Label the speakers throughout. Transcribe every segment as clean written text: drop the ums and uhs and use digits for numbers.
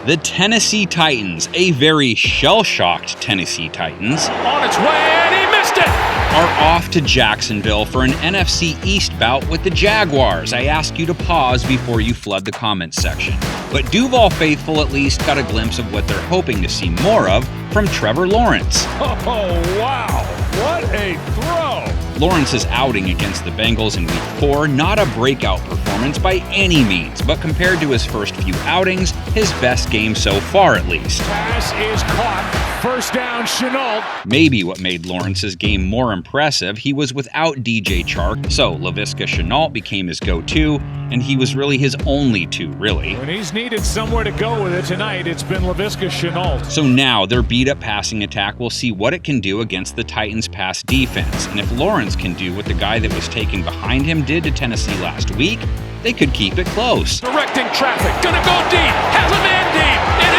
Speaker 1: The Tennessee Titans, a very shell-shocked Tennessee Titans,
Speaker 2: on its way, and he missed it!
Speaker 1: Are off to Jacksonville for an NFC East bout with the Jaguars. I ask you to pause before you flood the comments section. But Duval faithful at least got a glimpse of what they're hoping to see more of from Trevor Lawrence.
Speaker 2: Oh, wow. What a throw!
Speaker 1: Lawrence's outing against the Bengals in Week 4, not a breakout performance by any means, but compared to his first few outings, his best game so far at least.
Speaker 2: Pass is caught. First down, Shenault.
Speaker 1: Maybe what made Lawrence's game more impressive, he was without DJ Chark, so Laviska Shenault became his go-to, and he was really his only two, really.
Speaker 2: When he's needed somewhere to go with it tonight, it's been Laviska Shenault.
Speaker 1: So now their beat-up passing attack will see what it can do against the Titans' pass defense, and if Lawrence can do what the guy that was taken behind him did to Tennessee last week, they could keep it close.
Speaker 2: Directing traffic, gonna go deep, has a man deep, it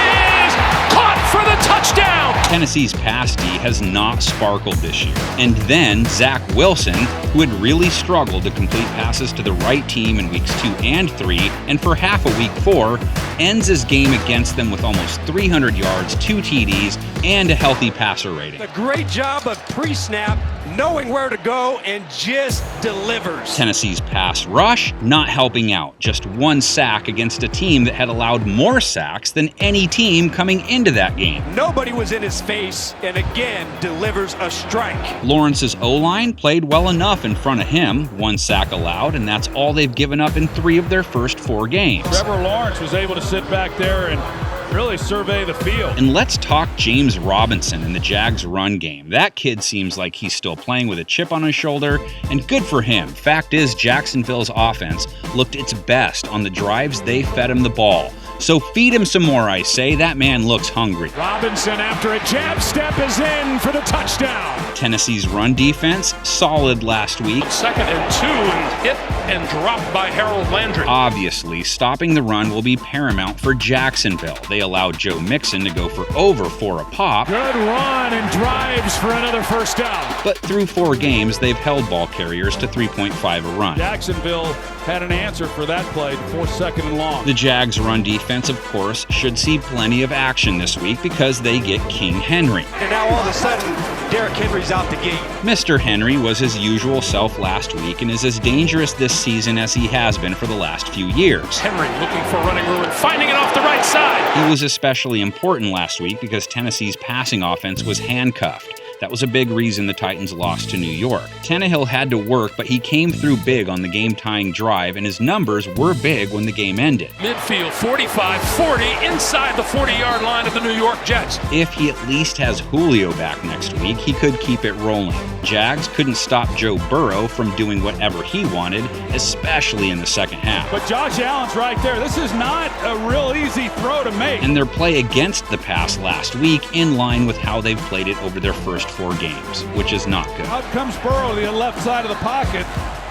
Speaker 2: is caught for the touchdown!
Speaker 1: Tennessee's pass D has not sparkled this year. And then Zach Wilson, who had really struggled to complete passes to the right team in weeks 2 and 3, and for half of week 4, ends his game against them with almost 300 yards, 2 TDs, and a healthy passer rating.
Speaker 3: A great job of pre-snap, knowing where to go, and just delivers.
Speaker 1: Tennessee's pass rush not helping out. Just 1 sack against a team that had allowed more sacks than any team coming into that game.
Speaker 3: Nobody was in his face, and again delivers a strike.
Speaker 1: Lawrence's O-line played well enough in front of him, 1 sack allowed, and that's all they've given up in 3 of their first 4 games.
Speaker 2: Trevor Lawrence was able to sit back there and really survey the field.
Speaker 1: And let's talk James Robinson in the Jags run game. That kid seems like he's still playing with a chip on his shoulder, and good for him. Fact is, Jacksonville's offense looked its best on the drives they fed him the ball. So feed him some more, I say. That man looks hungry.
Speaker 2: Robinson, after a jab step, is in for the touchdown.
Speaker 1: Tennessee's run defense, solid last week.
Speaker 4: 2nd and 2, and hit and dropped by Harold Landry.
Speaker 1: Obviously, stopping the run will be paramount for Jacksonville. They allowed Joe Mixon to go for over 4 a pop.
Speaker 2: Good run and drives for another first down.
Speaker 1: But through 4 games, they've held ball carriers to 3.5 a run.
Speaker 2: Jacksonville had an answer for that play before 2nd and long.
Speaker 1: The Jags' run defense, of course, should see plenty of action this week because they get King Henry.
Speaker 3: And now all of a sudden, Derrick Henry's out the game.
Speaker 1: Mr. Henry was his usual self last week and is as dangerous this season as he has been for the last few years.
Speaker 4: Henry looking for running room and finding it off the right side.
Speaker 1: He was especially important last week because Tennessee's passing offense was handcuffed. That was a big reason the Titans lost to New York. Tannehill had to work, but he came through big on the game-tying drive, and his numbers were big when the game ended.
Speaker 4: Midfield, 45-40, inside the 40-yard line of the New York Jets.
Speaker 1: If he at least has Julio back next week, he could keep it rolling. Jags couldn't stop Joe Burrow from doing whatever he wanted, especially in the second half.
Speaker 2: But Josh Allen's right there. This is not a real easy throw to make.
Speaker 1: And their play against the pass last week in line with how they've played it over their first 4 games, which is not good.
Speaker 2: Out comes Burrow to the left side of the pocket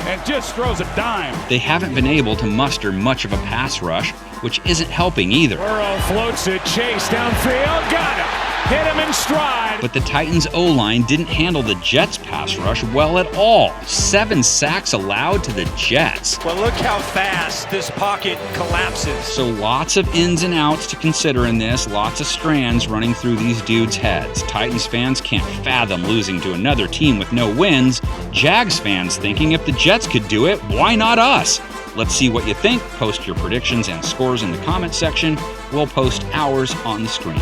Speaker 2: and just throws a dime.
Speaker 1: They haven't been able to muster much of a pass rush, which isn't helping either.
Speaker 2: Burrow floats it, Chase downfield, got him. Hit him in stride.
Speaker 1: But the Titans' O-line didn't handle the Jets' pass rush well at all. 7 sacks allowed to the Jets.
Speaker 3: Well, look how fast this pocket collapses.
Speaker 1: So lots of ins and outs to consider in this, lots of strands running through these dudes' heads. Titans fans can't fathom losing to another team with no wins. Jags fans thinking if the Jets could do it, why not us? Let's see what you think. Post your predictions and scores in the comment section. We'll post ours on the screen.